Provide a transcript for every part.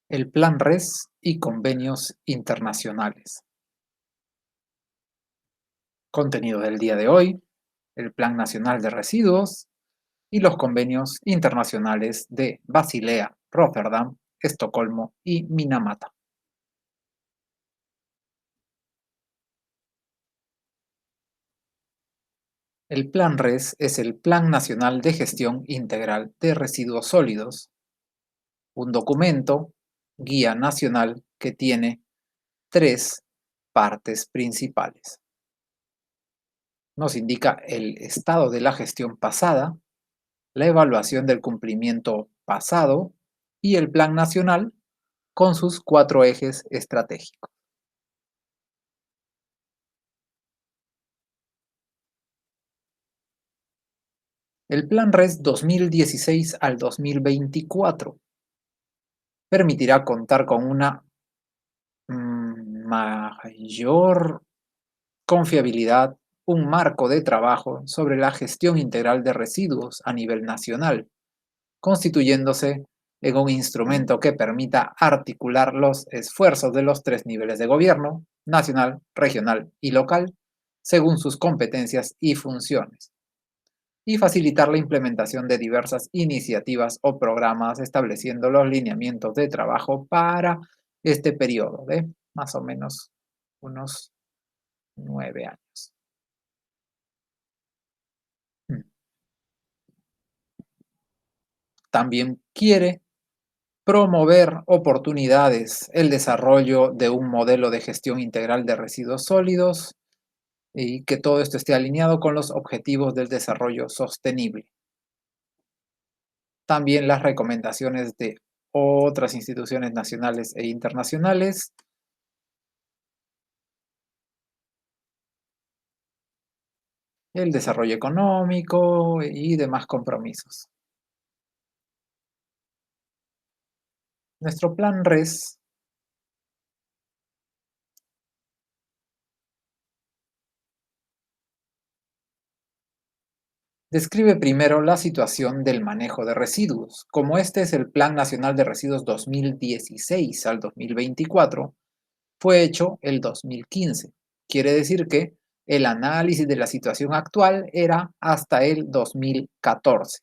El Plan RES y convenios internacionales. Contenido del día de hoy, el Plan Nacional de Residuos y los convenios internacionales de Basilea, Rotterdam, Estocolmo y Minamata. El Plan RES es el Plan Nacional de Gestión Integral de Residuos Sólidos, un documento, guía nacional que tiene tres partes principales. Nos indica el estado de la gestión pasada, la evaluación del cumplimiento pasado y el Plan Nacional con sus 4 ejes estratégicos. El Plan RES 2016 al 2024 permitirá contar con una mayor confiabilidad, un marco de trabajo sobre la gestión integral de residuos a nivel nacional, constituyéndose en un instrumento que permita articular los esfuerzos de los 3 niveles de gobierno, nacional, regional y local, según sus competencias y funciones, y facilitar la implementación de diversas iniciativas o programas estableciendo los lineamientos de trabajo para este periodo de más o menos unos 9 años. También quiere promover oportunidades, el desarrollo de un modelo de gestión integral de residuos sólidos y que todo esto esté alineado con los objetivos del desarrollo sostenible. También las recomendaciones de otras instituciones nacionales e internacionales, el desarrollo económico y demás compromisos. Nuestro plan RES describe primero la situación del manejo de residuos. Como este es el Plan Nacional de Residuos 2016 al 2024, fue hecho el 2015. Quiere decir que el análisis de la situación actual era hasta el 2014.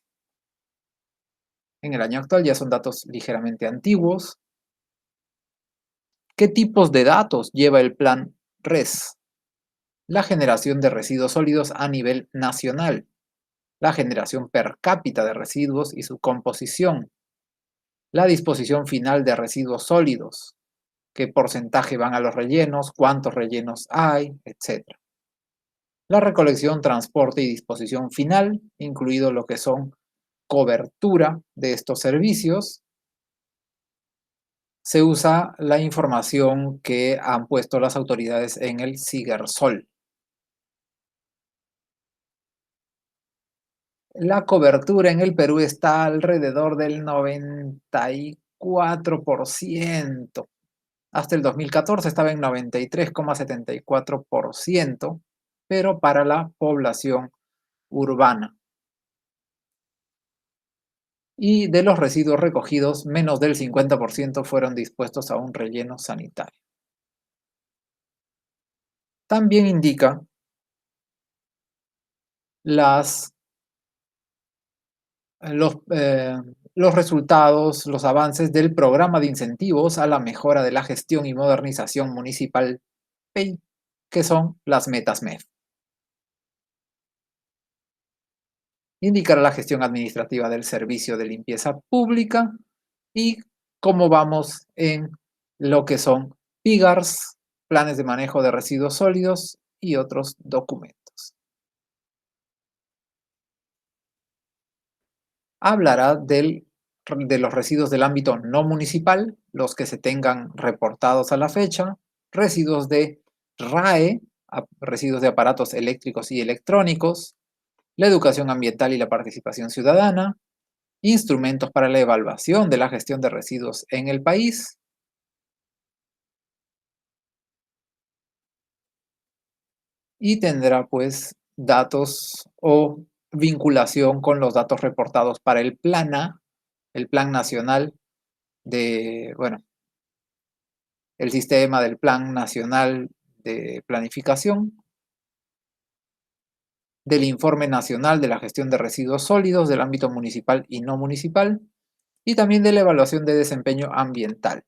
En el año actual ya son datos ligeramente antiguos. ¿Qué tipos de datos lleva el plan RES? La generación de residuos sólidos a nivel nacional, la generación per cápita de residuos y su composición, la disposición final de residuos sólidos, qué porcentaje van a los rellenos, cuántos rellenos hay, etc. La recolección, transporte y disposición final, incluido lo que son cobertura de estos servicios. Se usa la información que han puesto las autoridades en el CIGERSOL. La cobertura en el Perú está alrededor del 94%. Hasta el 2014 estaba en 93,74%, pero para la población urbana. Y de los residuos recogidos, menos del 50% fueron dispuestos a un relleno sanitario. También indica las, los, eh, los resultados, los avances del programa de incentivos a la mejora de la gestión y modernización municipal PEI, que son las metas MEF. Indicará la gestión administrativa del servicio de limpieza pública y cómo vamos en lo que son PIGARs, planes de manejo de residuos sólidos y otros documentos. Hablará de los residuos del ámbito no municipal, los que se tengan reportados a la fecha, residuos de RAE, residuos de aparatos eléctricos y electrónicos, la educación ambiental y la participación ciudadana, instrumentos para la evaluación de la gestión de residuos en el país, y tendrá pues datos o vinculación con los datos reportados para el PLANA, el Plan Nacional de, bueno, el sistema del Plan Nacional de Planificación, del Informe Nacional de la Gestión de Residuos Sólidos del ámbito municipal y no municipal, y también de la Evaluación de Desempeño Ambiental,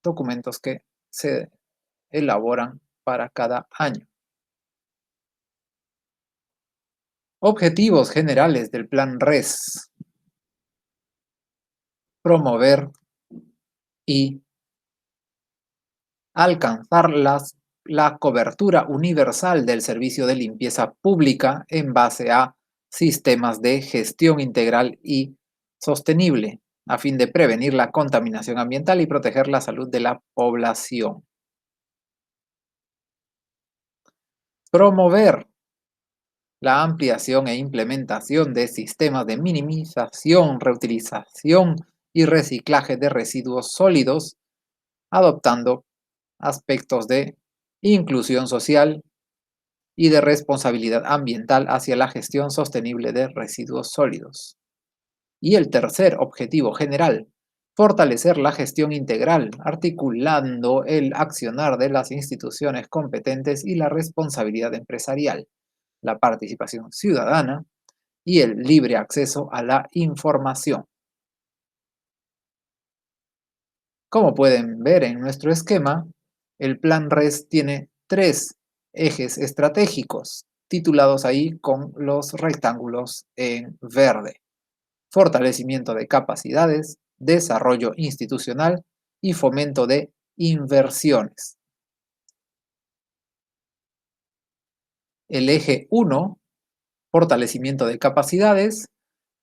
documentos que se elaboran para cada año. Objetivos generales del Plan RES: promover y alcanzar la cobertura universal del servicio de limpieza pública en base a sistemas de gestión integral y sostenible, a fin de prevenir la contaminación ambiental y proteger la salud de la población. Promover la ampliación e implementación de sistemas de minimización, reutilización y reciclaje de residuos sólidos, adoptando aspectos de inclusión social y de responsabilidad ambiental hacia la gestión sostenible de residuos sólidos. Y el tercer objetivo general: fortalecer la gestión integral, articulando el accionar de las instituciones competentes y la responsabilidad empresarial, la participación ciudadana y el libre acceso a la información. Como pueden ver en nuestro esquema, el plan RES tiene 3 ejes estratégicos, titulados ahí con los rectángulos en verde: fortalecimiento de capacidades, desarrollo institucional y fomento de inversiones. El eje 1, fortalecimiento de capacidades,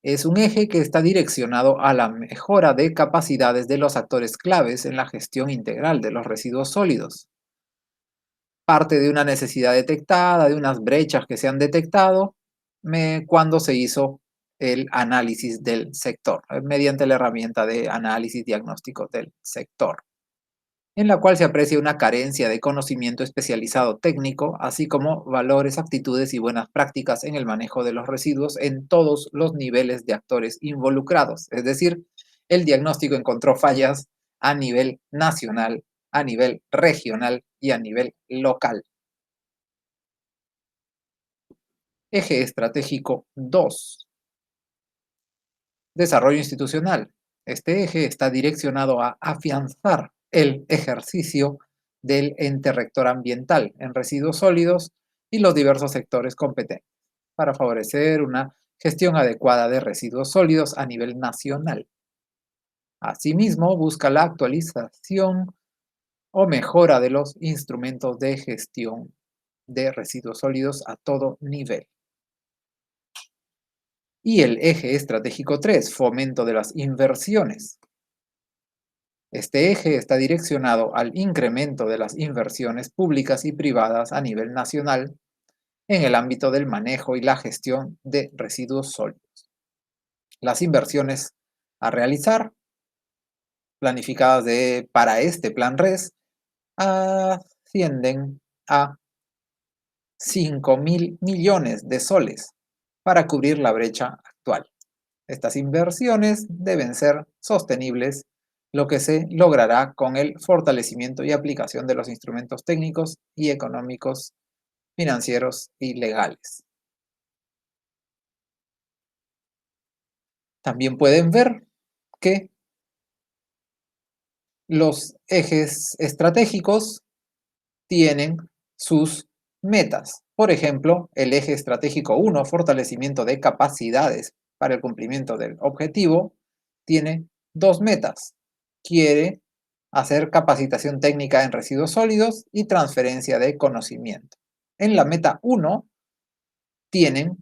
es un eje que está direccionado a la mejora de capacidades de los actores claves en la gestión integral de los residuos sólidos. Parte de una necesidad detectada, de unas brechas que se han detectado cuando se hizo el análisis del sector, mediante la herramienta de análisis diagnóstico del sector, en la cual se aprecia una carencia de conocimiento especializado técnico, así como valores, aptitudes y buenas prácticas en el manejo de los residuos en todos los niveles de actores involucrados. Es decir, el diagnóstico encontró fallas a nivel nacional, a nivel regional y a nivel local. Eje estratégico 2. Desarrollo institucional. Este eje está direccionado a afianzar el ejercicio del ente rector ambiental en residuos sólidos y los diversos sectores competentes, para favorecer una gestión adecuada de residuos sólidos a nivel nacional. Asimismo, busca la actualización o mejora de los instrumentos de gestión de residuos sólidos a todo nivel. Y el eje estratégico 3, fomento de las inversiones. Este eje está direccionado al incremento de las inversiones públicas y privadas a nivel nacional en el ámbito del manejo y la gestión de residuos sólidos. Las inversiones a realizar, planificadas para este plan RES, ascienden a 5.000 millones de soles para cubrir la brecha actual. Estas inversiones deben ser sostenibles, lo que se logrará con el fortalecimiento y aplicación de los instrumentos técnicos y económicos, financieros y legales. También pueden ver que los ejes estratégicos tienen sus metas. Por ejemplo, el eje estratégico 1, fortalecimiento de capacidades para el cumplimiento del objetivo, tiene 2 metas. Quiere hacer capacitación técnica en residuos sólidos y transferencia de conocimiento. En la meta 1 tienen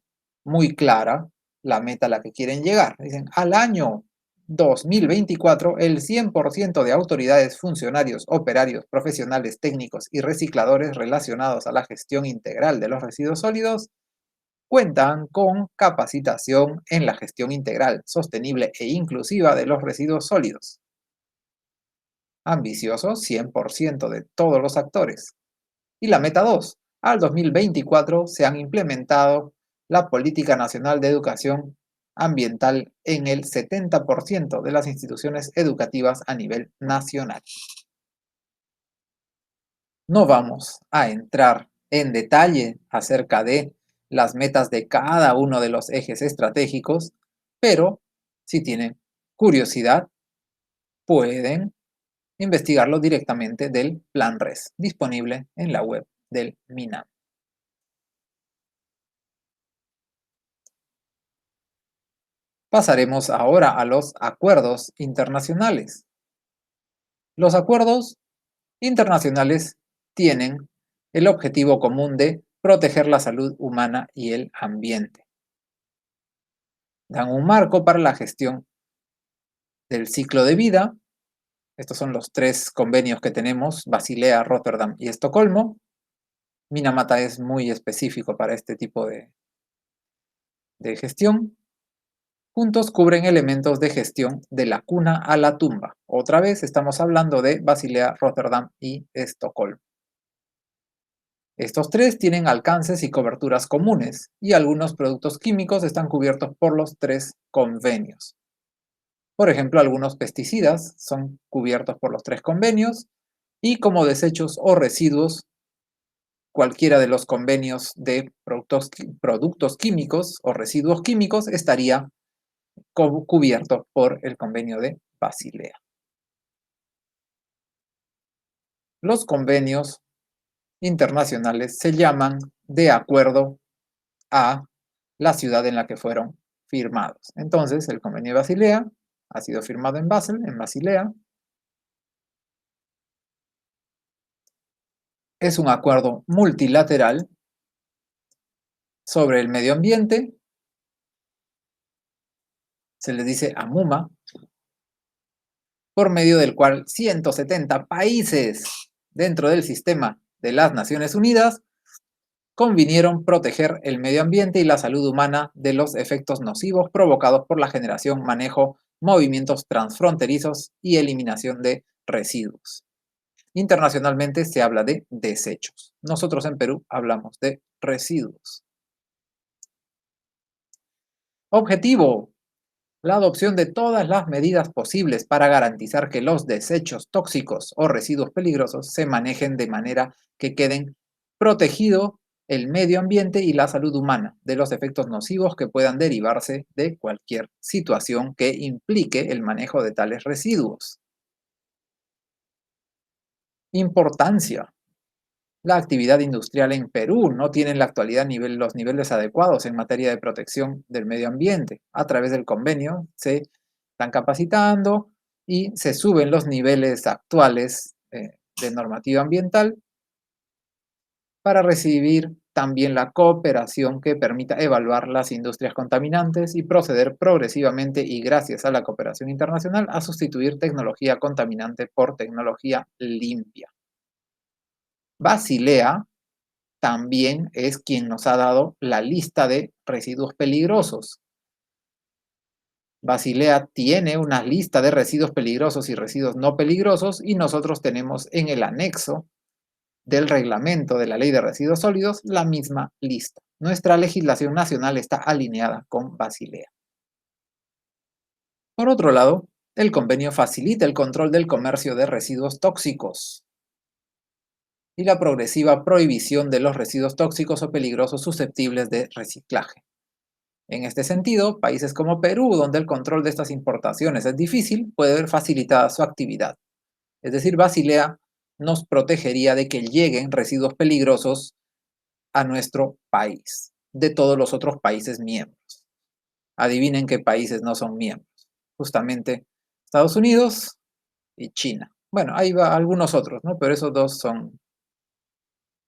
muy clara la meta a la que quieren llegar. Dicen, al año 2024, el 100% de autoridades, funcionarios, operarios, profesionales, técnicos y recicladores relacionados a la gestión integral de los residuos sólidos cuentan con capacitación en la gestión integral, sostenible e inclusiva de los residuos sólidos. Ambicioso, 100% de todos los actores. Y la meta 2, al 2024 se han implementado la Política Nacional de Educación Ambiental en el 70% de las instituciones educativas a nivel nacional. No vamos a entrar en detalle acerca de las metas de cada uno de los ejes estratégicos, pero si tienen curiosidad, pueden investigarlo directamente del Plan RES, disponible en la web del MINAM. Pasaremos ahora a los acuerdos internacionales. Los acuerdos internacionales tienen el objetivo común de proteger la salud humana y el ambiente. Dan un marco para la gestión del ciclo de vida. Estos son los tres convenios que tenemos: Basilea, Rotterdam y Estocolmo. Minamata es muy específico para este tipo de gestión. Juntos cubren elementos de gestión de la cuna a la tumba. Otra vez estamos hablando de Basilea, Rotterdam y Estocolmo. Estos tres tienen alcances y coberturas comunes, y algunos productos químicos están cubiertos por los tres convenios. Por ejemplo, algunos pesticidas son cubiertos por los tres convenios, y como desechos o residuos, cualquiera de los convenios de productos químicos o residuos químicos estaría cubierto por el convenio de Basilea. Los convenios internacionales se llaman de acuerdo a la ciudad en la que fueron firmados. Entonces, el convenio de Basilea ha sido firmado en Basel, en Basilea. Es un acuerdo multilateral sobre el medio ambiente. Se le dice AMUMA, por medio del cual 170 países dentro del sistema de las Naciones Unidas convinieron proteger el medio ambiente y la salud humana de los efectos nocivos provocados por la generación, manejo, movimientos transfronterizos y eliminación de residuos. Internacionalmente se habla de desechos. Nosotros en Perú hablamos de residuos. Objetivo: la adopción de todas las medidas posibles para garantizar que los desechos tóxicos o residuos peligrosos se manejen de manera que queden protegido el medio ambiente y la salud humana de los efectos nocivos que puedan derivarse de cualquier situación que implique el manejo de tales residuos. Importancia: la actividad industrial en Perú no tiene en la actualidad los niveles adecuados en materia de protección del medio ambiente. A través del convenio se están capacitando y se suben los niveles actuales de normativa ambiental para recibir también la cooperación que permita evaluar las industrias contaminantes y proceder progresivamente, y gracias a la cooperación internacional, a sustituir tecnología contaminante por tecnología limpia. Basilea también es quien nos ha dado la lista de residuos peligrosos. Basilea tiene una lista de residuos peligrosos y residuos no peligrosos, y nosotros tenemos en el anexo del reglamento de la Ley de Residuos Sólidos la misma lista. Nuestra legislación nacional está alineada con Basilea. Por otro lado, el convenio facilita el control del comercio de residuos tóxicos y la progresiva prohibición de los residuos tóxicos o peligrosos susceptibles de reciclaje. En este sentido, países como Perú, donde el control de estas importaciones es difícil, puede ver facilitada su actividad. Es decir, Basilea nos protegería de que lleguen residuos peligrosos a nuestro país, de todos los otros países miembros. Adivinen qué países no son miembros. Justamente Estados Unidos y China. Bueno, ahí va algunos otros, ¿no? Pero esos dos son...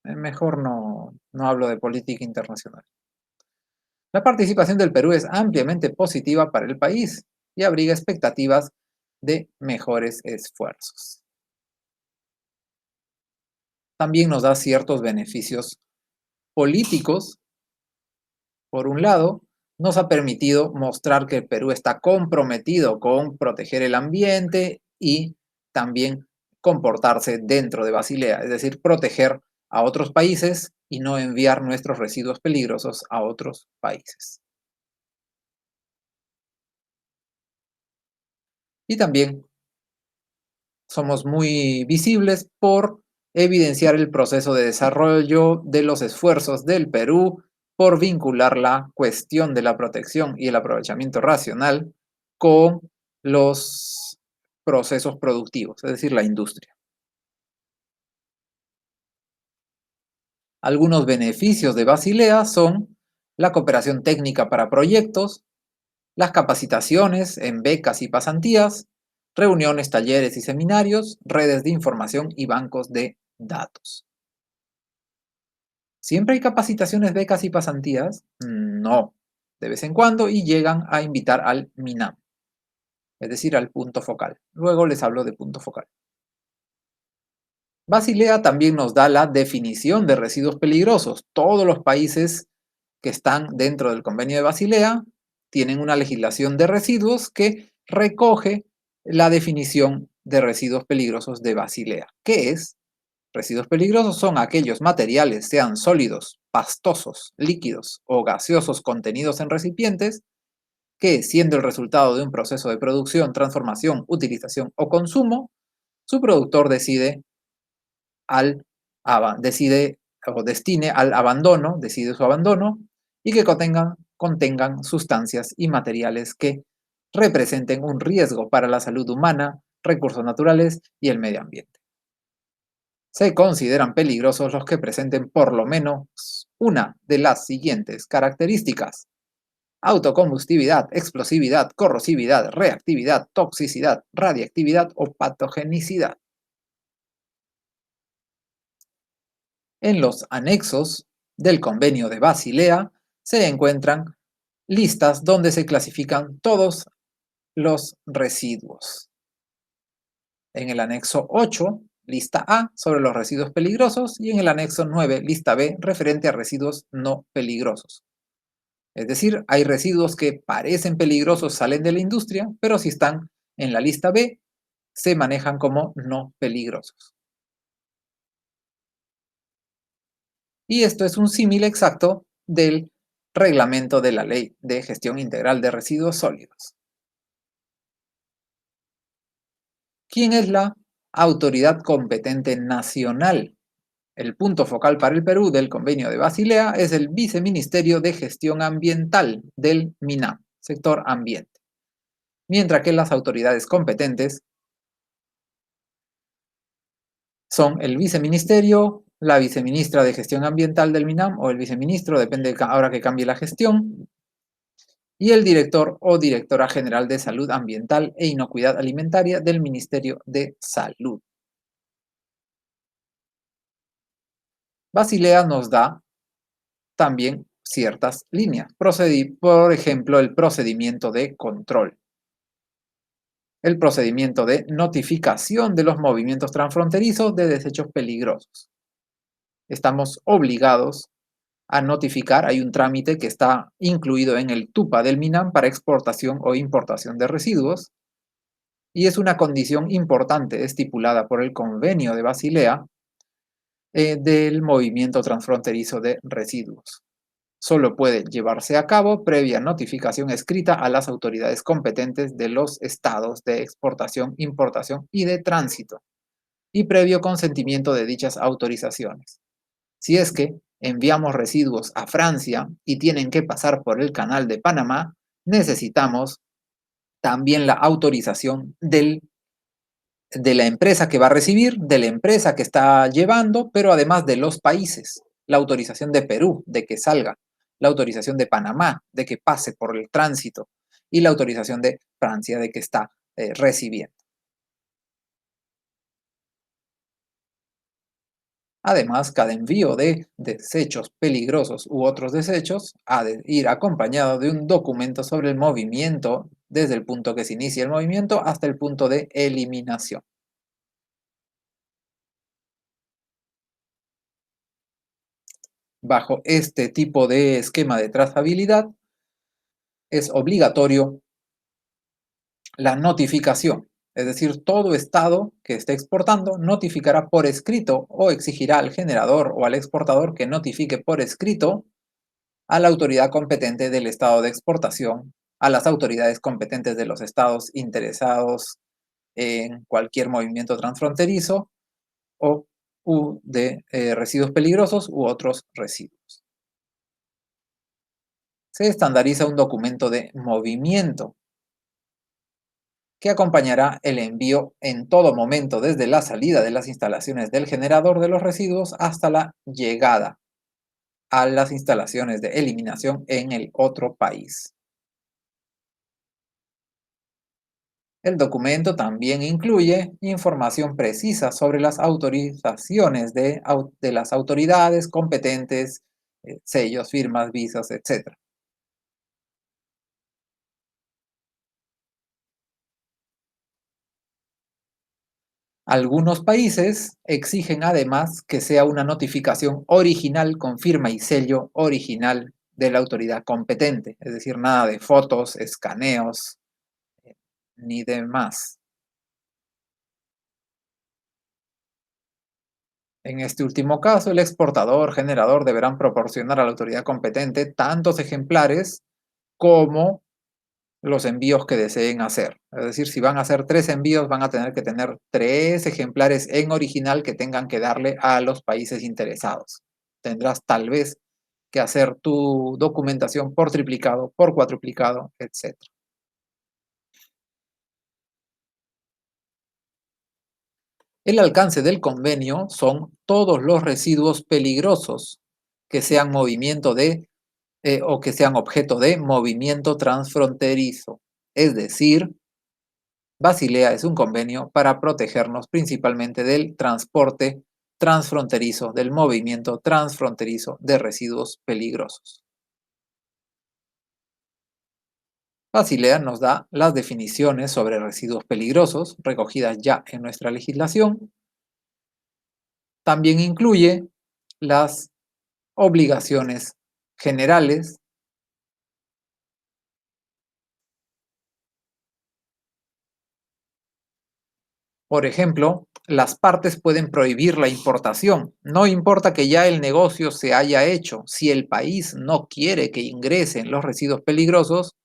mejor no hablo de política internacional. La participación del Perú es ampliamente positiva para el país y abriga expectativas de mejores esfuerzos. También nos da ciertos beneficios políticos. Por un lado, nos ha permitido mostrar que el Perú está comprometido con proteger el ambiente y también comportarse dentro de Basilea, es decir, proteger a otros países y no enviar nuestros residuos peligrosos a otros países. Y también somos muy visibles por evidenciar el proceso de desarrollo de los esfuerzos del Perú por vincular la cuestión de la protección y el aprovechamiento racional con los procesos productivos, es decir, la industria. Algunos beneficios de Basilea son la cooperación técnica para proyectos, las capacitaciones en becas y pasantías, reuniones, talleres y seminarios, redes de información y bancos de datos. ¿Siempre hay capacitaciones, becas y pasantías? No, de vez en cuando y llegan a invitar al MINAM, es decir, al punto focal. Luego les hablo de punto focal. Basilea también nos da la definición de residuos peligrosos. Todos los países que están dentro del convenio de Basilea tienen una legislación de residuos que recoge la definición de residuos peligrosos de Basilea. ¿Qué es? Residuos peligrosos son aquellos materiales, sean sólidos, pastosos, líquidos o gaseosos contenidos en recipientes, que, siendo el resultado de un proceso de producción, transformación, utilización o consumo, su productor decide o destine al abandono, decide su abandono, y que contengan sustancias y materiales que representen un riesgo para la salud humana, recursos naturales y el medio ambiente. Se consideran peligrosos los que presenten por lo menos una de las siguientes características: autocombustibilidad, explosividad, corrosividad, reactividad, toxicidad, radiactividad o patogenicidad. En los anexos del Convenio de Basilea se encuentran listas donde se clasifican todos los residuos. En el anexo 8, lista A, sobre los residuos peligrosos, y en el anexo 9, lista B, referente a residuos no peligrosos. Es decir, hay residuos que parecen peligrosos, salen de la industria, pero si están en la lista B, se manejan como no peligrosos. Y esto es un símil exacto del reglamento de la Ley de Gestión Integral de Residuos Sólidos. ¿Quién es la autoridad competente nacional? El punto focal para el Perú del Convenio de Basilea es el Viceministerio de Gestión Ambiental del MINAM, sector ambiente, mientras que las autoridades competentes son el viceministerio, la viceministra de Gestión Ambiental del MINAM o el viceministro, depende ahora que cambie la gestión, y el director o directora general de Salud Ambiental e Inocuidad Alimentaria del Ministerio de Salud. Basilea nos da también ciertas líneas. Por ejemplo, el procedimiento de control, el procedimiento de notificación de los movimientos transfronterizos de desechos peligrosos. Estamos obligados a notificar, hay un trámite que está incluido en el TUPA del MINAM para exportación o importación de residuos, y es una condición importante estipulada por el Convenio de Basilea del movimiento transfronterizo de residuos. Solo puede llevarse a cabo previa notificación escrita a las autoridades competentes de los estados de exportación, importación y de tránsito, y previo consentimiento de dichas autorizaciones. Si es que enviamos residuos a Francia y tienen que pasar por el Canal de Panamá, necesitamos también la autorización de la empresa que va a recibir, de la empresa que está llevando, pero además de los países. La autorización de Perú de que salga, la autorización de Panamá de que pase por el tránsito y la autorización de Francia de que está recibiendo. Además, cada envío de desechos peligrosos u otros desechos ha de ir acompañado de un documento sobre el movimiento desde el punto que se inicia el movimiento hasta el punto de eliminación. Bajo este tipo de esquema de trazabilidad es obligatorio la notificación, es decir, todo estado que esté exportando notificará por escrito o exigirá al generador o al exportador que notifique por escrito a la autoridad competente del estado de exportación, a las autoridades competentes de los estados interesados en cualquier movimiento transfronterizo o u de residuos peligrosos u otros residuos. Se estandariza un documento de movimiento que acompañará el envío en todo momento desde la salida de las instalaciones del generador de los residuos hasta la llegada a las instalaciones de eliminación en el otro país. El documento también incluye información precisa sobre las autorizaciones de las autoridades competentes, sellos, firmas, visas, etc. Algunos países exigen además que sea una notificación original con firma y sello original de la autoridad competente, es decir, nada de fotos, escaneos, ni demás. En este último caso, el exportador generador deberán proporcionar a la autoridad competente tantos ejemplares como los envíos que deseen hacer. Es decir, si van a hacer 3 envíos, van a tener que tener 3 ejemplares en original que tengan que darle a los países interesados. Tendrás tal vez que hacer tu documentación por triplicado, por cuatruplicado, etc. El alcance del convenio son todos los residuos peligrosos que sean movimiento de o que sean objeto de movimiento transfronterizo. Es decir, Basilea es un convenio para protegernos principalmente del transporte transfronterizo, del movimiento transfronterizo de residuos peligrosos. Basilea nos da las definiciones sobre residuos peligrosos recogidas ya en nuestra legislación. También incluye las obligaciones generales. Por ejemplo, las partes pueden prohibir la importación. No importa que ya el negocio se haya hecho. Si el país no quiere que ingresen los residuos peligrosos,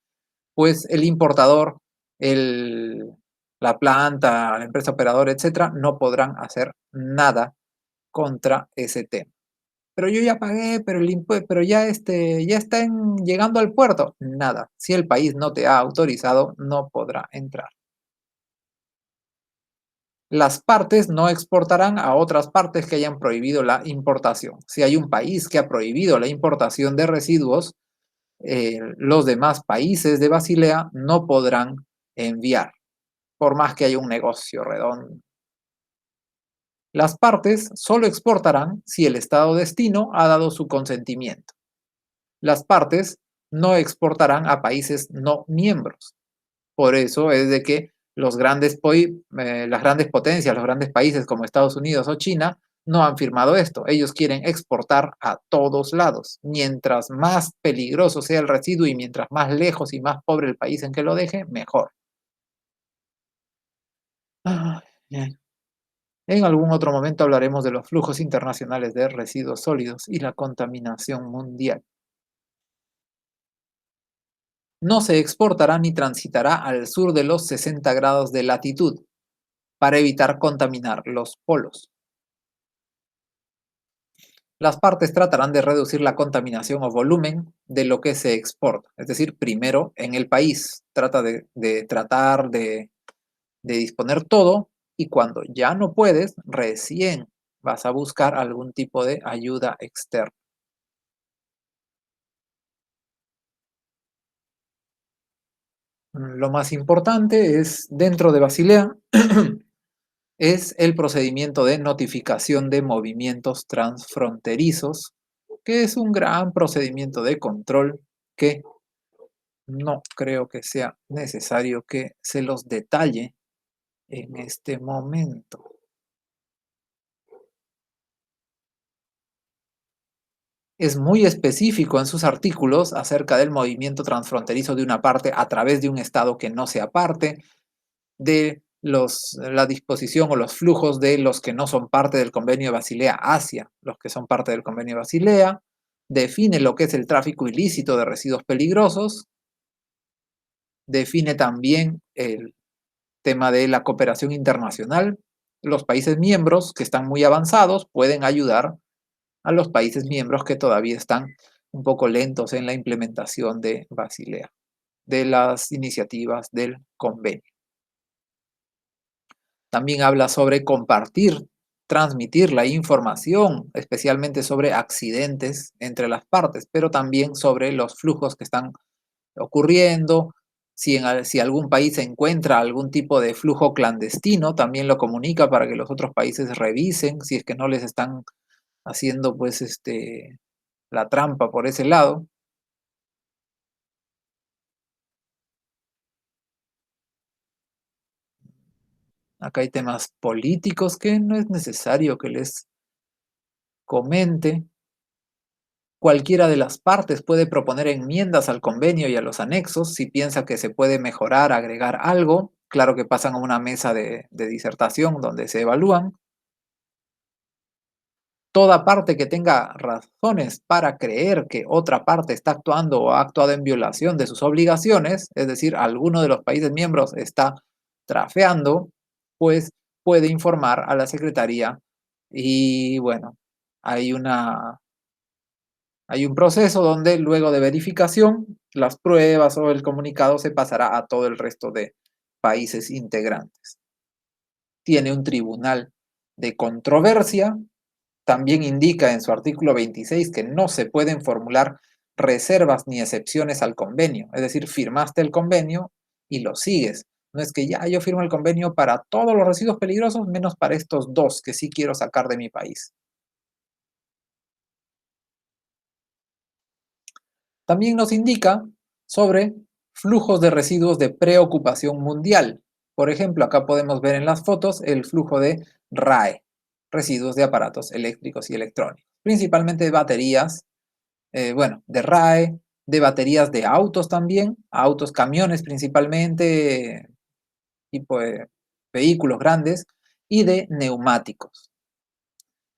pues el importador, el, la planta, la empresa operadora, etcétera, no podrán hacer nada contra ese tema. Pero yo ya pagué, pero pero ya, ya están llegando al puerto. Nada. Si el país no te ha autorizado, no podrá entrar. Las partes no exportarán a otras partes que hayan prohibido la importación. Si hay un país que ha prohibido la importación de residuos, los demás países de Basilea no podrán enviar, por más que haya un negocio redondo. Las partes solo exportarán si el estado destino ha dado su consentimiento. Las partes no exportarán a países no miembros. Por eso es de que las grandes potencias, los grandes países como Estados Unidos o China, no han firmado esto. Ellos quieren exportar a todos lados. Mientras más peligroso sea el residuo y mientras más lejos y más pobre el país en que lo deje, mejor. Ah, bien. En algún otro momento hablaremos de los flujos internacionales de residuos sólidos y la contaminación mundial. No se exportará ni transitará al sur de los 60 grados de latitud para evitar contaminar los polos. Las partes tratarán de reducir la contaminación o volumen de lo que se exporta. Es decir, primero en el país trata de tratar de disponer todo y cuando ya no puedes, recién vas a buscar algún tipo de ayuda externa. Lo más importante es, dentro de Basilea, es el procedimiento de notificación de movimientos transfronterizos, que es un gran procedimiento de control que no creo que sea necesario que se los detalle en este momento. Es muy específico en sus artículos acerca del movimiento transfronterizo de una parte a través de un estado que no sea parte, de la disposición o los flujos de los que no son parte del convenio de Basilea hacia los que son parte del convenio de Basilea, define lo que es el tráfico ilícito de residuos peligrosos, define también el tema de la cooperación internacional Los países miembros que están muy avanzados pueden ayudar a los países miembros que todavía están un poco lentos en la implementación de Basilea, de las iniciativas del convenio. También habla sobre compartir, transmitir la información, especialmente sobre accidentes entre las partes, pero también sobre los flujos que están ocurriendo. Si algún país encuentra algún tipo de flujo clandestino, también lo comunica para que los otros países revisen si es que no les están haciendo pues la trampa por ese lado. Acá hay temas políticos que no es necesario que les comente. Cualquiera de las partes puede proponer enmiendas al convenio y a los anexos si piensa que se puede mejorar, agregar algo. Claro que pasan a una mesa de disertación donde se evalúan. Toda parte que tenga razones para creer que otra parte está actuando o ha actuado en violación de sus obligaciones, es decir, alguno de los países miembros está trafeando, pues puede informar a la Secretaría y bueno, hay hay un proceso donde luego de verificación, las pruebas o el comunicado se pasará a todo el resto de países integrantes. Tiene un tribunal de controversia. También indica en su artículo 26 que no se pueden formular reservas ni excepciones al convenio. Es decir, firmaste el convenio y lo sigues. No es que ya yo firmo el convenio para todos los residuos peligrosos, menos para estos dos que sí quiero sacar de mi país. También nos indica sobre flujos de residuos de preocupación mundial. Por ejemplo, acá podemos ver en las fotos el flujo de RAE, residuos de aparatos eléctricos y electrónicos, principalmente de baterías, bueno, de RAE, de baterías de autos también, autos, camiones principalmente, tipo de vehículos grandes, y de neumáticos.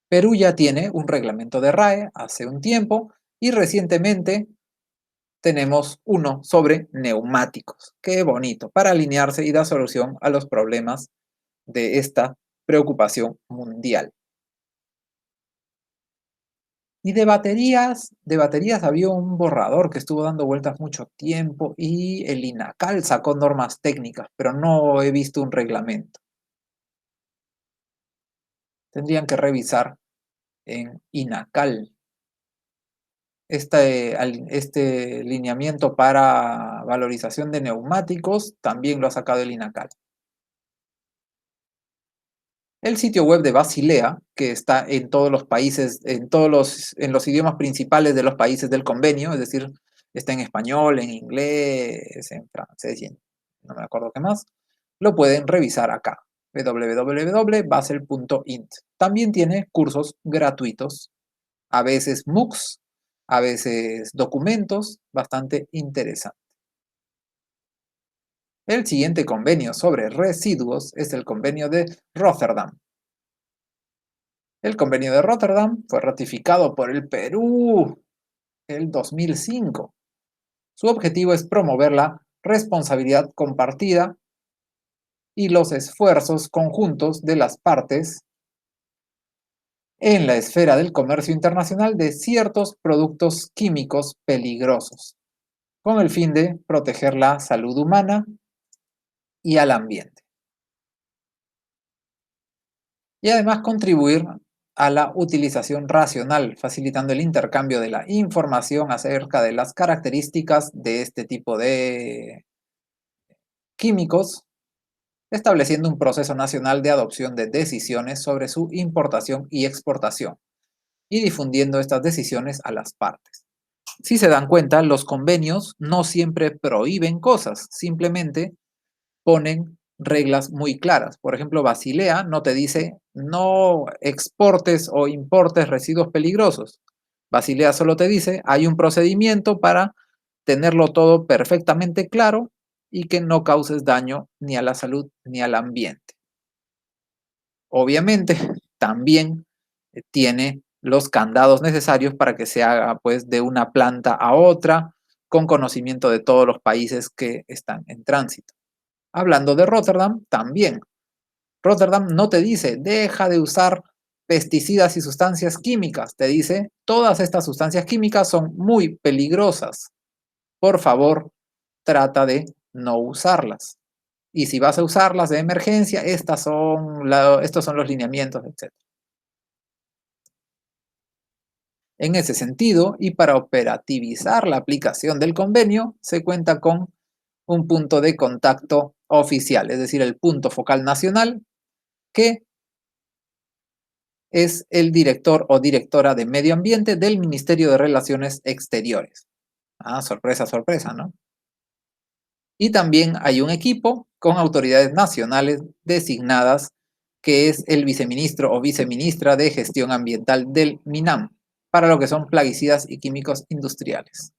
Perú ya tiene un reglamento de RAE hace un tiempo y recientemente tenemos uno sobre neumáticos. Qué bonito, para alinearse y dar solución a los problemas de esta preocupación mundial. Y de baterías había un borrador que estuvo dando vueltas mucho tiempo y el INACAL sacó normas técnicas, pero no he visto un reglamento. Tendrían que revisar en INACAL este lineamiento para valorización de neumáticos, también lo ha sacado el INACAL. El sitio web de Basilea, que está en todos los países, en los idiomas principales de los países del convenio, es decir, está en español, en inglés, en francés y no me acuerdo qué más, lo pueden revisar acá, www.basel.int. También tiene cursos gratuitos, a veces MOOCs, a veces documentos, bastante interesantes. El siguiente convenio sobre residuos es el convenio de Rotterdam. El convenio de Rotterdam fue ratificado por el Perú el 2005. Su objetivo es promover la responsabilidad compartida y los esfuerzos conjuntos de las partes en la esfera del comercio internacional de ciertos productos químicos peligrosos, con el fin de proteger la salud humana y al ambiente. Y además contribuir a la utilización racional, facilitando el intercambio de la información acerca de las características de este tipo de químicos, estableciendo un proceso nacional de adopción de decisiones sobre su importación y exportación, y difundiendo estas decisiones a las partes. Si se dan cuenta, los convenios no siempre prohíben cosas, simplemente ponen reglas muy claras. Por ejemplo, Basilea no te dice no exportes o importes residuos peligrosos. Basilea solo te dice hay un procedimiento para tenerlo todo perfectamente claro y que no causes daño ni a la salud ni al ambiente. Obviamente, también tiene los candados necesarios para que se haga pues de una planta a otra con conocimiento de todos los países que están en tránsito. Hablando de Rotterdam, también Rotterdam no te dice, deja de usar pesticidas y sustancias químicas. Te dice, todas estas sustancias químicas son muy peligrosas. Por favor, trata de no usarlas. Y si vas a usarlas de emergencia, estos son los lineamientos, etc. En ese sentido, y para operativizar la aplicación del convenio, se cuenta con un punto de contacto oficial, es decir, el punto focal nacional, que es el director o directora de Medio Ambiente del Ministerio de Relaciones Exteriores. Ah, sorpresa, sorpresa, ¿no? Y también hay un equipo con autoridades nacionales designadas, que es el viceministro o viceministra de Gestión Ambiental del MINAM, para lo que son plaguicidas y químicos industriales.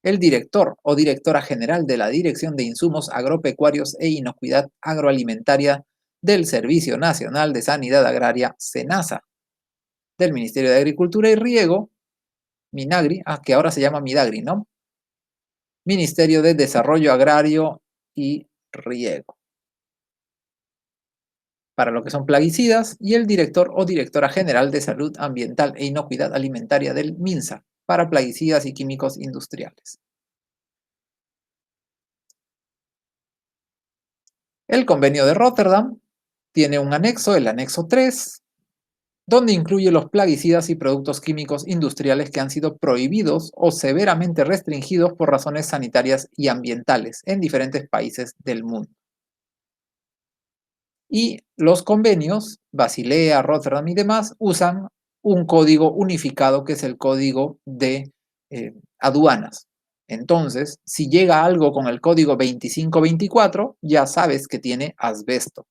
El director o directora general de la Dirección de Insumos Agropecuarios e Inocuidad Agroalimentaria del Servicio Nacional de Sanidad Agraria, SENASA, del Ministerio de Agricultura y Riego, MINAGRI, que ahora se llama MIDAGRI, ¿no? Ministerio de Desarrollo Agrario y Riego, para lo que son plaguicidas, y el director o directora general de Salud Ambiental e Inocuidad Alimentaria del MINSA, para plaguicidas y químicos industriales. El convenio de Rotterdam tiene un anexo, el anexo 3, donde incluye los plaguicidas y productos químicos industriales que han sido prohibidos o severamente restringidos por razones sanitarias y ambientales en diferentes países del mundo. Y los convenios, Basilea, Rotterdam y demás, usan un código unificado que es el código de aduanas. Entonces, si llega algo con el código 2524, ya sabes que tiene asbesto.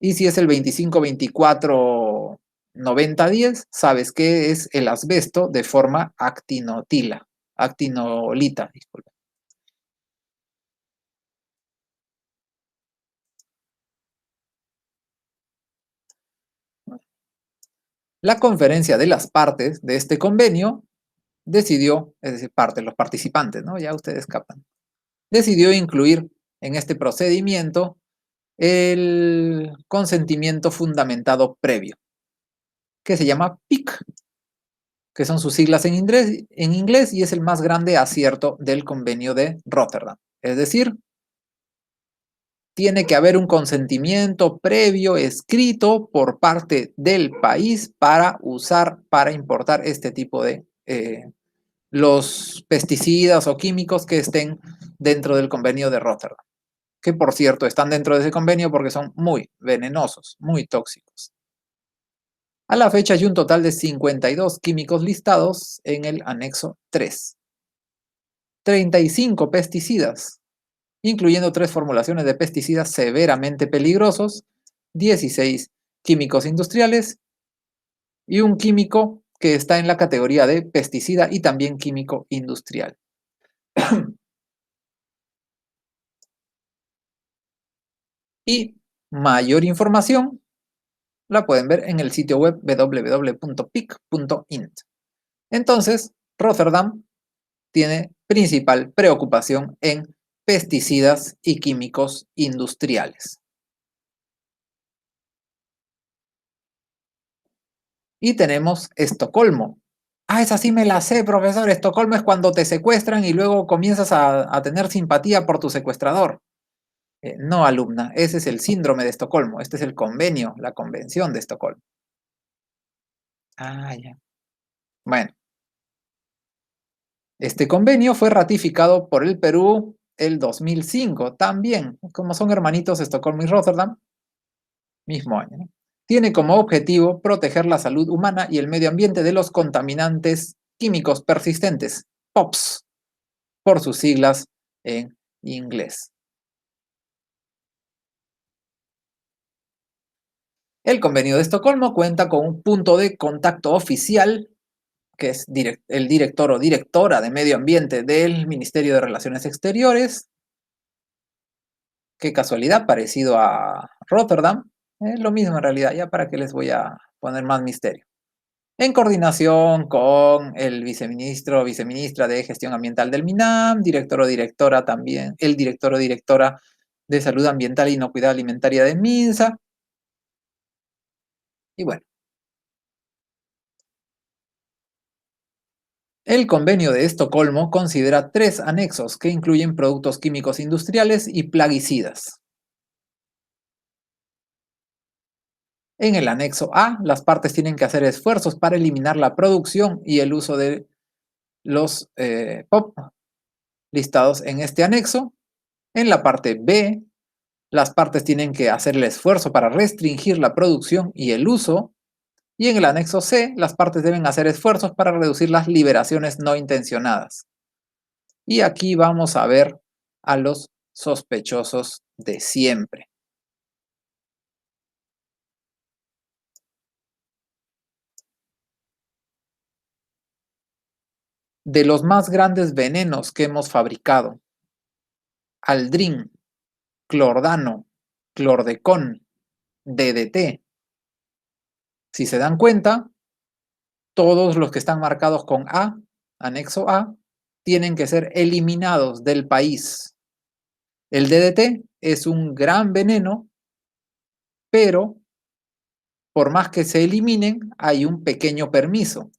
Y si es el 2524-9010, sabes que es el asbesto de forma actinolita, disculpa. La conferencia de las partes de este convenio decidió, es decir, los participantes, ¿no? Ya ustedes capan, decidió incluir en este procedimiento el consentimiento fundamentado previo, que se llama PIC, que son sus siglas en inglés y es el más grande acierto del convenio de Rotterdam. Es decir, tiene que haber un consentimiento previo escrito por parte del país para importar este tipo de los pesticidas o químicos que estén dentro del convenio de Rotterdam, que por cierto están dentro de ese convenio porque son muy venenosos, muy tóxicos. A la fecha hay un total de 52 químicos listados en el anexo 3. 35 pesticidas, incluyendo 3 formulaciones de pesticidas severamente peligrosos, 16 químicos industriales y un químico que está en la categoría de pesticida y también químico industrial. Y mayor información la pueden ver en el sitio web www.pic.int. Entonces, Rotterdam tiene principal preocupación en pesticidas y químicos industriales. Y tenemos Estocolmo. Ah, esa sí me la sé, profesor. Estocolmo es cuando te secuestran y luego comienzas a tener simpatía por tu secuestrador. No, alumna, ese es el síndrome de Estocolmo. Este es el convenio, la convención de Estocolmo. Ah, ya. Bueno, este convenio fue ratificado por el Perú el 2005, también, como son hermanitos Estocolmo y Rotterdam, mismo año, ¿no? Tiene como objetivo proteger la salud humana y el medio ambiente de los contaminantes químicos persistentes, POPs, por sus siglas en inglés. El convenio de Estocolmo cuenta con un punto de contacto oficial, que es el director o directora de medio ambiente del Ministerio de Relaciones Exteriores. Qué casualidad, parecido a Rotterdam. Es lo mismo en realidad, ya para qué les voy a poner más misterio. En coordinación con el viceministro o viceministra de Gestión Ambiental del MINAM, director o directora también, el director o directora de Salud Ambiental e Inocuidad Alimentaria de MINSA. Y bueno, el Convenio de Estocolmo considera 3 anexos que incluyen productos químicos industriales y plaguicidas. En el anexo A, las partes tienen que hacer esfuerzos para eliminar la producción y el uso de los POP listados en este anexo. En la parte B, las partes tienen que hacer el esfuerzo para restringir la producción y el uso. Y en el anexo C, las partes deben hacer esfuerzos para reducir las liberaciones no intencionadas. Y aquí vamos a ver a los sospechosos de siempre. De los más grandes venenos que hemos fabricado: Aldrin, Clordano, Clordecón, DDT. Si se dan cuenta, todos los que están marcados con A, anexo A, tienen que ser eliminados del país. El DDT es un gran veneno, pero por más que se eliminen, hay un pequeño permiso.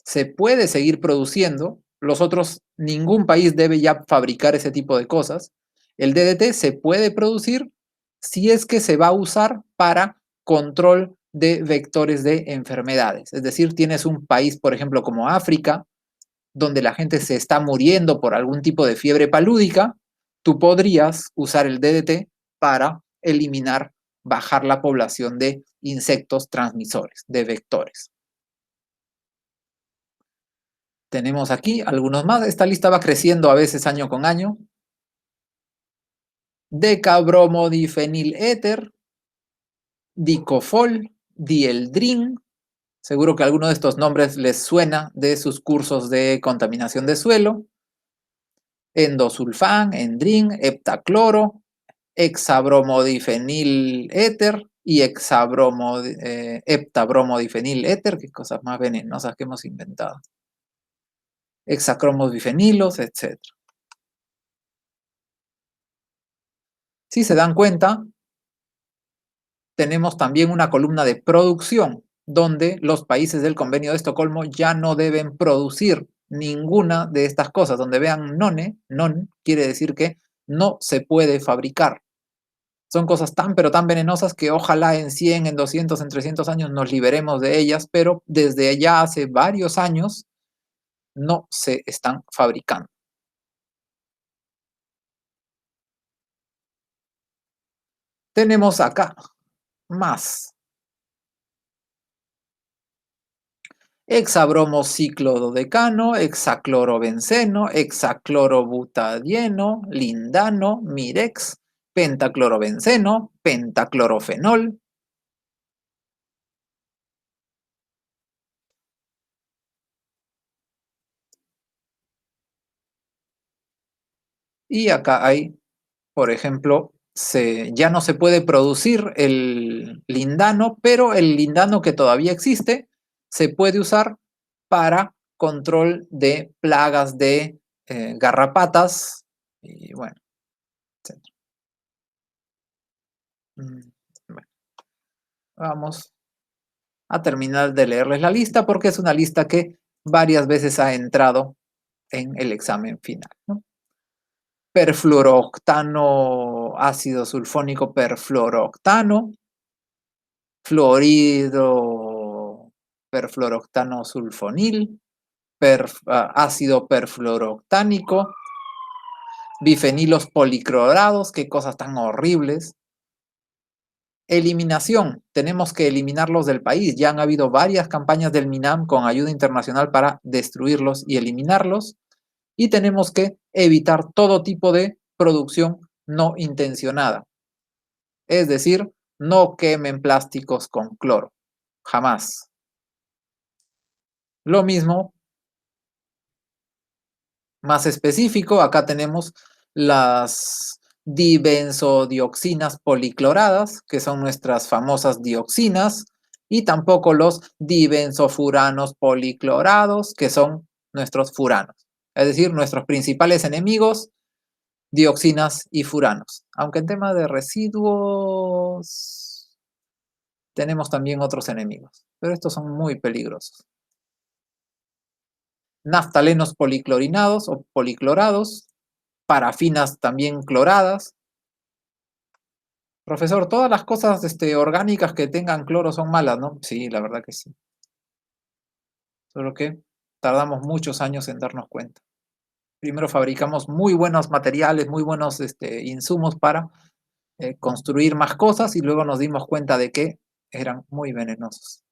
Se puede seguir produciendo, ningún país debe ya fabricar ese tipo de cosas. El DDT se puede producir si es que se va a usar para control de vectores de enfermedades. Es decir, tienes un país, por ejemplo, como África, donde la gente se está muriendo por algún tipo de fiebre palúdica, tú podrías usar el DDT para eliminar, bajar la población de insectos transmisores, de vectores. Tenemos aquí algunos más. Esta lista va creciendo a veces año con año. Decabromodifeniléter, Dicofol, Dieldrin. Seguro que alguno de estos nombres les suena de sus cursos de contaminación de suelo. Endosulfán, Endrin, heptacloro, hexabromodifeniléter y heptabromodifeniléter. Qué cosas más venenosas que hemos inventado. Hexacromosbifenilos, etc. Si se dan cuenta, tenemos también una columna de producción, donde los países del Convenio de Estocolmo ya no deben producir ninguna de estas cosas. Donde vean non quiere decir que no se puede fabricar. Son cosas tan pero tan venenosas que ojalá en 100, en 200, en 300 años nos liberemos de ellas, pero desde ya hace varios años no se están fabricando. Tenemos acá más. Hexabromociclododecano, hexaclorobenceno, hexaclorobutadieno, lindano, mirex, pentaclorobenceno, pentaclorofenol. Y acá hay, por ejemplo, ya no se puede producir el lindano, pero el lindano que todavía existe se puede usar para control de plagas de garrapatas y bueno, etc. Bueno, vamos a terminar de leerles la lista porque es una lista que varias veces ha entrado en el examen final, ¿no? Perfluorooctano, ácido sulfónico perfluorooctano, fluorido perfluorooctano sulfonil, ácido perfluorooctánico, bifenilos policlorados, qué cosas tan horribles. Eliminación, tenemos que eliminarlos del país. Ya han habido varias campañas del MINAM con ayuda internacional para destruirlos y eliminarlos. Y tenemos que evitar todo tipo de producción no intencionada. Es decir, no quemen plásticos con cloro. Jamás. Lo mismo, más específico, acá tenemos las dibenzodioxinas policloradas, que son nuestras famosas dioxinas, y tampoco los dibenzofuranos policlorados, que son nuestros furanos. Es decir, nuestros principales enemigos dioxinas y furanos. Aunque en tema de residuos tenemos también otros enemigos, pero estos son muy peligrosos. Naftalenos policlorinados o policlorados, parafinas también cloradas. Profesor, todas las cosas orgánicas que tengan cloro son malas, ¿no? Sí, la verdad que sí. Solo que tardamos muchos años en darnos cuenta. Primero fabricamos muy buenos materiales, muy buenos insumos para construir más cosas y luego nos dimos cuenta de que eran muy venenosos.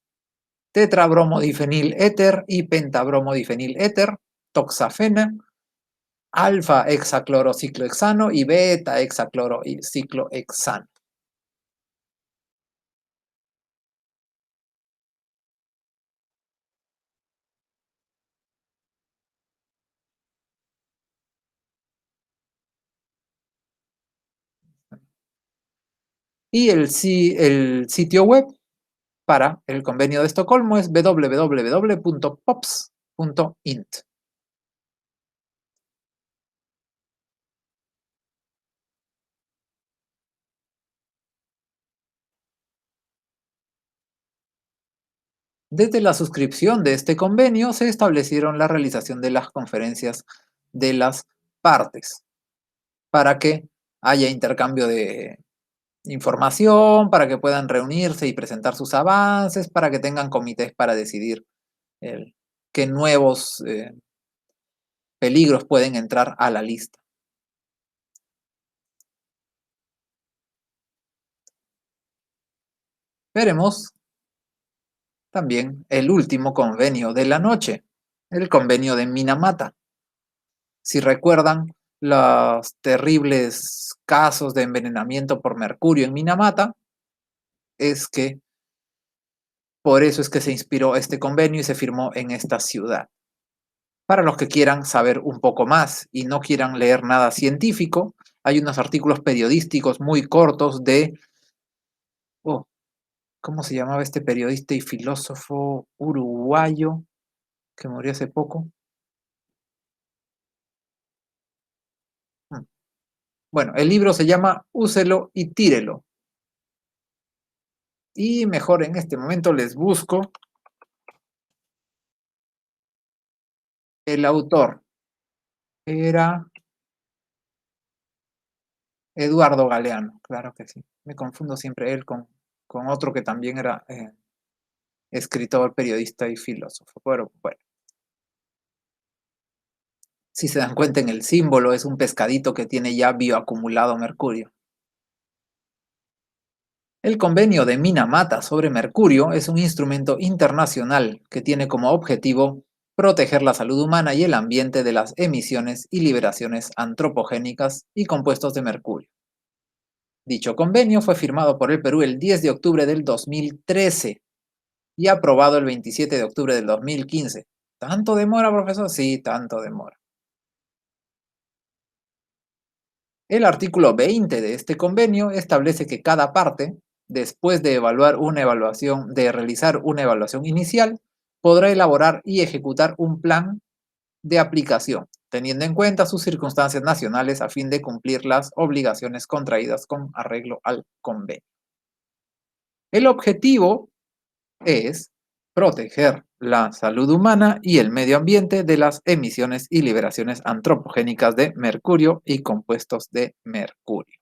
Tetrabromodifenil éter y pentabromodifenil éter, toxafena, alfa hexaclorociclohexano y beta hexaclorociclohexano. Y el sitio web para el convenio de Estocolmo es www.pops.int. Desde la suscripción de este convenio se establecieron la realización de las conferencias de las partes para que haya intercambio de información, para que puedan reunirse y presentar sus avances, para que tengan comités para decidir qué nuevos peligros pueden entrar a la lista. Veremos también el último convenio de la noche, el convenio de Minamata. Si recuerdan los terribles casos de envenenamiento por mercurio en Minamata, es que por eso es que se inspiró este convenio y se firmó en esta ciudad. Para los que quieran saber un poco más y no quieran leer nada científico, hay unos artículos periodísticos muy cortos de, oh, ¿cómo se llamaba este periodista y filósofo uruguayo que murió hace poco? Mm. Bueno, el libro se llama Úselo y tírelo. Y mejor en este momento les busco el autor. Era Eduardo Galeano, claro que sí. Me confundo siempre él con otro que también era escritor, periodista y filósofo. Pero bueno, si se dan cuenta en el símbolo, es un pescadito que tiene ya bioacumulado mercurio. El convenio de Minamata sobre mercurio es un instrumento internacional que tiene como objetivo proteger la salud humana y el ambiente de las emisiones y liberaciones antropogénicas y compuestos de mercurio. Dicho convenio fue firmado por el Perú el 10 de octubre del 2013 y aprobado el 27 de octubre del 2015. ¿Tanto demora, profesor? Sí, tanto demora. El artículo 20 de este convenio establece que cada parte, después de realizar una evaluación inicial, podrá elaborar y ejecutar un plan de aplicación, teniendo en cuenta sus circunstancias nacionales a fin de cumplir las obligaciones contraídas con arreglo al convenio. El objetivo es proteger la salud humana y el medio ambiente de las emisiones y liberaciones antropogénicas de mercurio y compuestos de mercurio.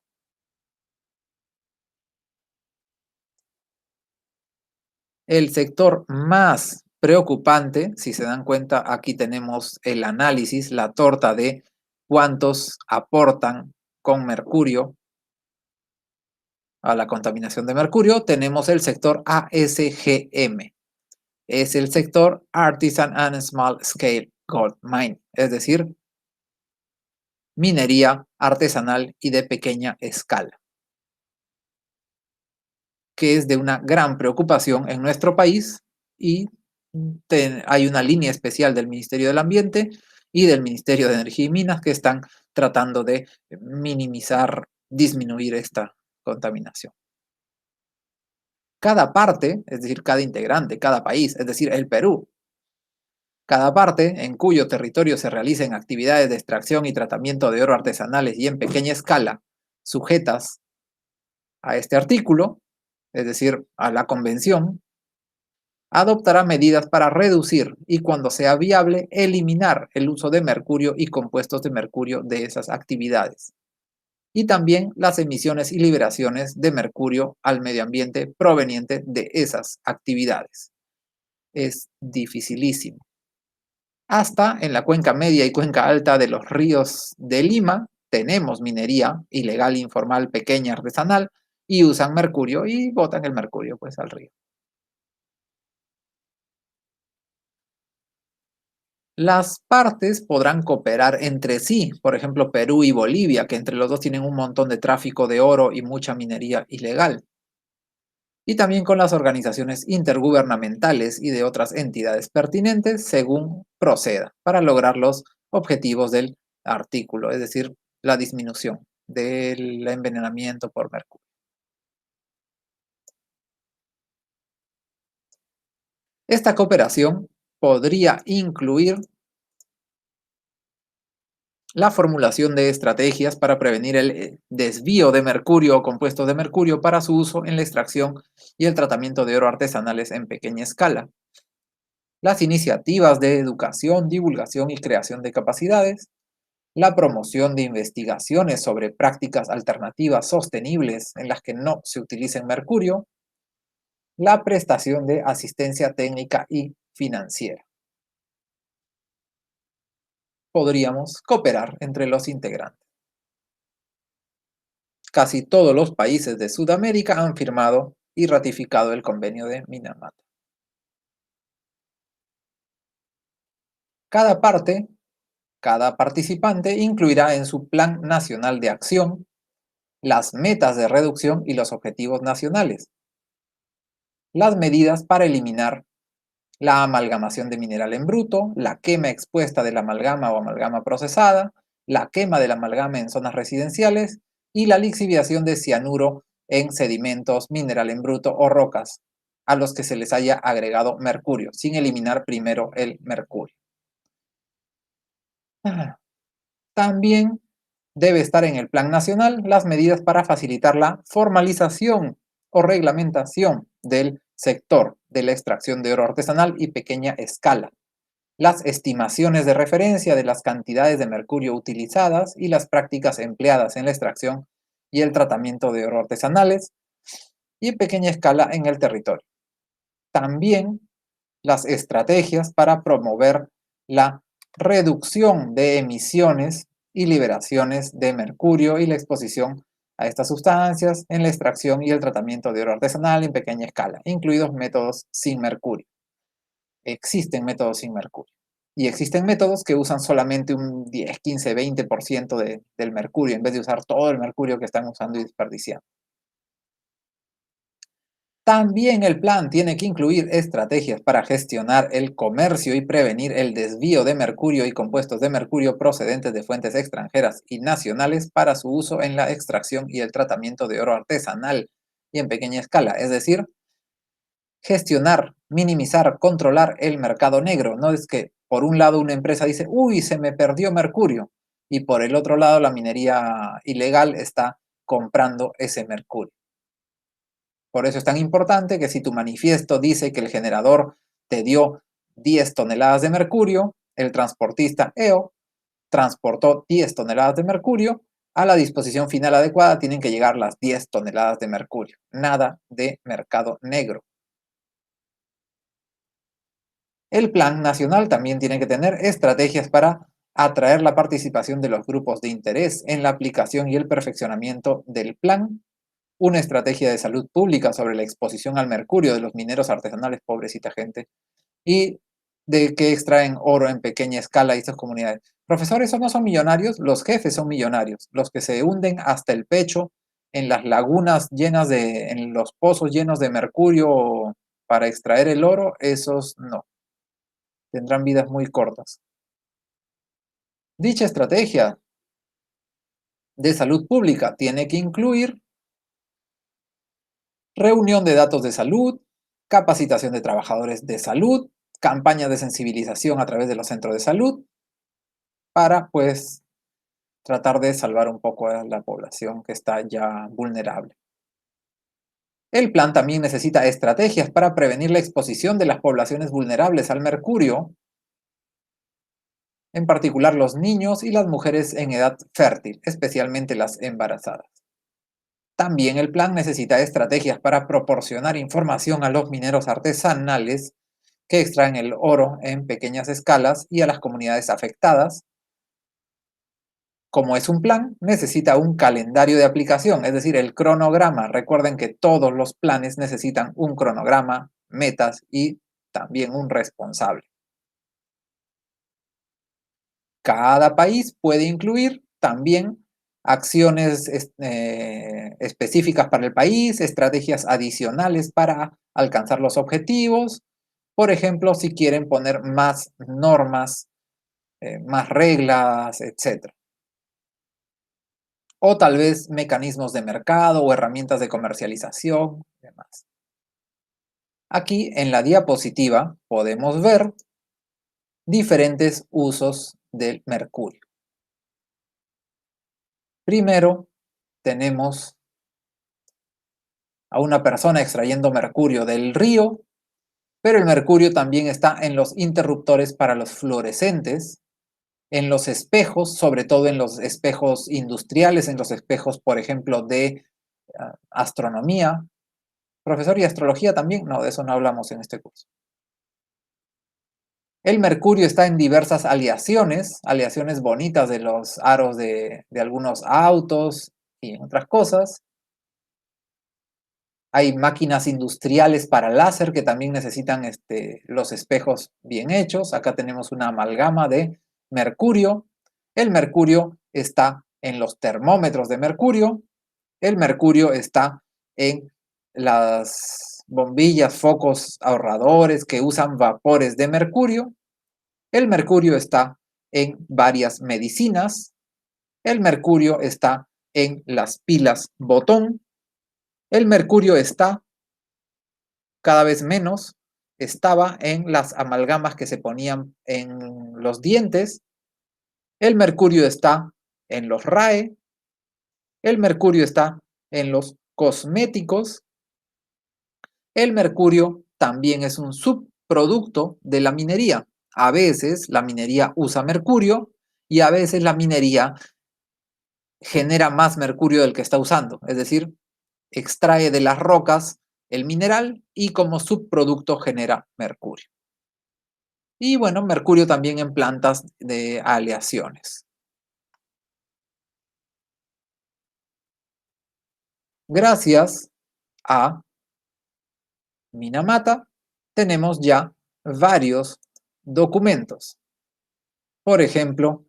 El sector más preocupante, si se dan cuenta, aquí tenemos el análisis, la torta de cuántos aportan con mercurio a la contaminación de mercurio, tenemos el sector ASGM. Es el sector Artisan and Small Scale Gold Mine, es decir, minería artesanal y de pequeña escala, que es de una gran preocupación en nuestro país y hay una línea especial del Ministerio del Ambiente y del Ministerio de Energía y Minas que están tratando de minimizar, disminuir esta contaminación. Cada parte, es decir, cada integrante, cada país, es decir, el Perú, Cada parte en cuyo territorio se realicen actividades de extracción y tratamiento de oro artesanales y en pequeña escala, sujetas a este artículo, es decir, a la convención, adoptará medidas para reducir y, cuando sea viable, eliminar el uso de mercurio y compuestos de mercurio de esas actividades, y también las emisiones y liberaciones de mercurio al medio ambiente proveniente de esas actividades. Es dificilísimo. Hasta en la cuenca media y cuenca alta de los ríos de Lima tenemos minería ilegal, informal, pequeña, artesanal, y usan mercurio y botan el mercurio pues al río. Las partes podrán cooperar entre sí, por ejemplo Perú y Bolivia, que entre los dos tienen un montón de tráfico de oro y mucha minería ilegal, y también con las organizaciones intergubernamentales y de otras entidades pertinentes según proceda, para lograr los objetivos del artículo, es decir, la disminución del envenenamiento por mercurio. Esta cooperación podría incluir la formulación de estrategias para prevenir el desvío de mercurio o compuestos de mercurio para su uso en la extracción y el tratamiento de oro artesanales en pequeña escala, las iniciativas de educación, divulgación y creación de capacidades, la promoción de investigaciones sobre prácticas alternativas sostenibles en las que no se utilice mercurio, la prestación de asistencia técnica y financiera. Podríamos cooperar entre los integrantes. Casi todos los países de Sudamérica han firmado y ratificado el convenio de Minamata. Cada parte, cada participante incluirá en su Plan Nacional de Acción las metas de reducción y los objetivos nacionales, las medidas para eliminar la amalgamación de mineral en bruto, la quema expuesta de la amalgama o amalgama procesada, la quema de la amalgama en zonas residenciales y la lixiviación de cianuro en sedimentos, mineral en bruto o rocas a los que se les haya agregado mercurio, sin eliminar primero el mercurio. También debe estar en el Plan Nacional las medidas para facilitar la formalización o reglamentación del sector de la extracción de oro artesanal y pequeña escala, las estimaciones de referencia de las cantidades de mercurio utilizadas y las prácticas empleadas en la extracción y el tratamiento de oro artesanales y en pequeña escala en el territorio. También las estrategias para promover la reducción de emisiones y liberaciones de mercurio y la exposición a estas sustancias en la extracción y el tratamiento de oro artesanal en pequeña escala, incluidos métodos sin mercurio. Existen métodos sin mercurio. Y existen métodos que usan solamente un 10, 15, 20% del mercurio, en vez de usar todo el mercurio que están usando y desperdiciando. También el plan tiene que incluir estrategias para gestionar el comercio y prevenir el desvío de mercurio y compuestos de mercurio procedentes de fuentes extranjeras y nacionales para su uso en la extracción y el tratamiento de oro artesanal y en pequeña escala, es decir, gestionar, minimizar, controlar el mercado negro. No es que por un lado una empresa dice, uy, se me perdió mercurio, y por el otro lado la minería ilegal está comprando ese mercurio. Por eso es tan importante que si tu manifiesto dice que el generador te dio 10 toneladas de mercurio, el transportista EO transportó 10 toneladas de mercurio, a la disposición final adecuada tienen que llegar las 10 toneladas de mercurio. Nada de mercado negro. El plan nacional también tiene que tener estrategias para atraer la participación de los grupos de interés en la aplicación y el perfeccionamiento del plan, una estrategia de salud pública sobre la exposición al mercurio de los mineros artesanales, pobrecita gente, y de que extraen oro en pequeña escala y estas comunidades. Profesores, ¿esos no son millonarios? Los jefes son millonarios, los que se hunden hasta el pecho en las lagunas llenas en los pozos llenos de mercurio para extraer el oro, esos no, tendrán vidas muy cortas. Dicha estrategia de salud pública tiene que incluir reunión de datos de salud, capacitación de trabajadores de salud, campañas de sensibilización a través de los centros de salud para, pues, tratar de salvar un poco a la población que está ya vulnerable. El plan también necesita estrategias para prevenir la exposición de las poblaciones vulnerables al mercurio, en particular los niños y las mujeres en edad fértil, especialmente las embarazadas. También el plan necesita estrategias para proporcionar información a los mineros artesanales que extraen el oro en pequeñas escalas y a las comunidades afectadas. Como es un plan, necesita un calendario de aplicación, es decir, el cronograma. Recuerden que todos los planes necesitan un cronograma, metas y también un responsable. Cada país puede incluir también acciones específicas para el país, estrategias adicionales para alcanzar los objetivos. Por ejemplo, si quieren poner más normas, más reglas, etc. O tal vez mecanismos de mercado o herramientas de comercialización y demás. Aquí en la diapositiva podemos ver diferentes usos del mercurio. Primero, tenemos a una persona extrayendo mercurio del río, pero el mercurio también está en los interruptores para los fluorescentes, en los espejos, sobre todo en los espejos industriales, en los espejos, por ejemplo, de astronomía. ¿Profesor, y astrología también? No, de eso no hablamos en este curso. El mercurio está en diversas aleaciones bonitas de los aros de algunos autos y en otras cosas. Hay máquinas industriales para láser que también necesitan los espejos bien hechos. Acá tenemos una amalgama de mercurio. El mercurio está en los termómetros de mercurio. El mercurio está en las bombillas, focos ahorradores que usan vapores de mercurio. El mercurio está en varias medicinas. El mercurio está en las pilas botón. El mercurio está cada vez menos, estaba en las amalgamas que se ponían en los dientes. El mercurio está en los RAE. El mercurio está en los cosméticos. El mercurio también es un subproducto de la minería. A veces la minería usa mercurio y a veces la minería genera más mercurio del que está usando. Es decir, extrae de las rocas el mineral y como subproducto genera mercurio. Y bueno, mercurio también en plantas de aleaciones. Gracias a Minamata tenemos ya varios documentos. Por ejemplo,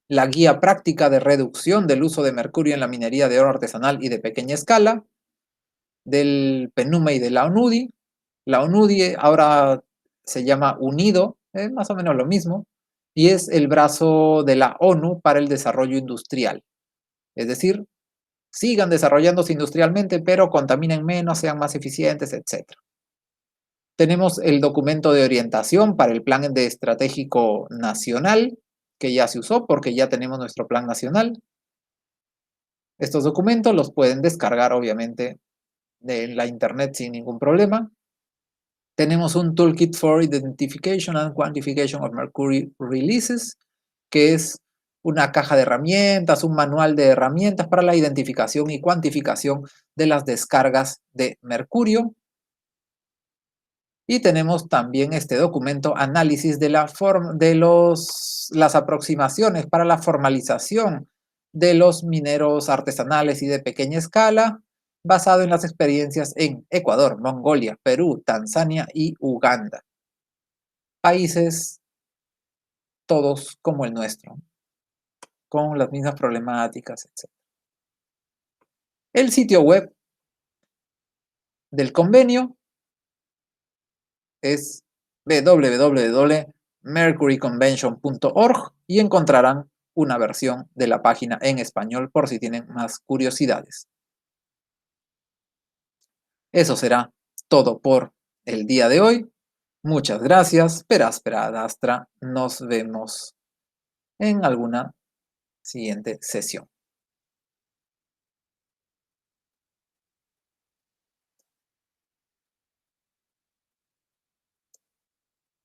la guía práctica de reducción del uso de mercurio en la minería de oro artesanal y de pequeña escala, del PNUMA y de la ONUDI. La ONUDI ahora se llama UNIDO, es más o menos lo mismo, y es el brazo de la ONU para el desarrollo industrial. Es decir, sigan desarrollándose industrialmente, pero contaminen menos, sean más eficientes, etc. Tenemos el documento de orientación para el plan de estratégico nacional, que ya se usó porque ya tenemos nuestro plan nacional. Estos documentos los pueden descargar, obviamente, de la internet sin ningún problema. Tenemos un Toolkit for Identification and Quantification of Mercury Releases, que es una caja de herramientas, un manual de herramientas para la identificación y cuantificación de las descargas de mercurio. Y tenemos también este documento, análisis de las aproximaciones para la formalización de los mineros artesanales y de pequeña escala, basado en las experiencias en Ecuador, Mongolia, Perú, Tanzania y Uganda. Países todos como el nuestro, con las mismas problemáticas, etc. El sitio web del convenio es www.mercuryconvention.org y encontrarán una versión de la página en español por si tienen más curiosidades. Eso será todo por el día de hoy. Muchas gracias, per aspera ad astra. Nos vemos en alguna siguiente sesión.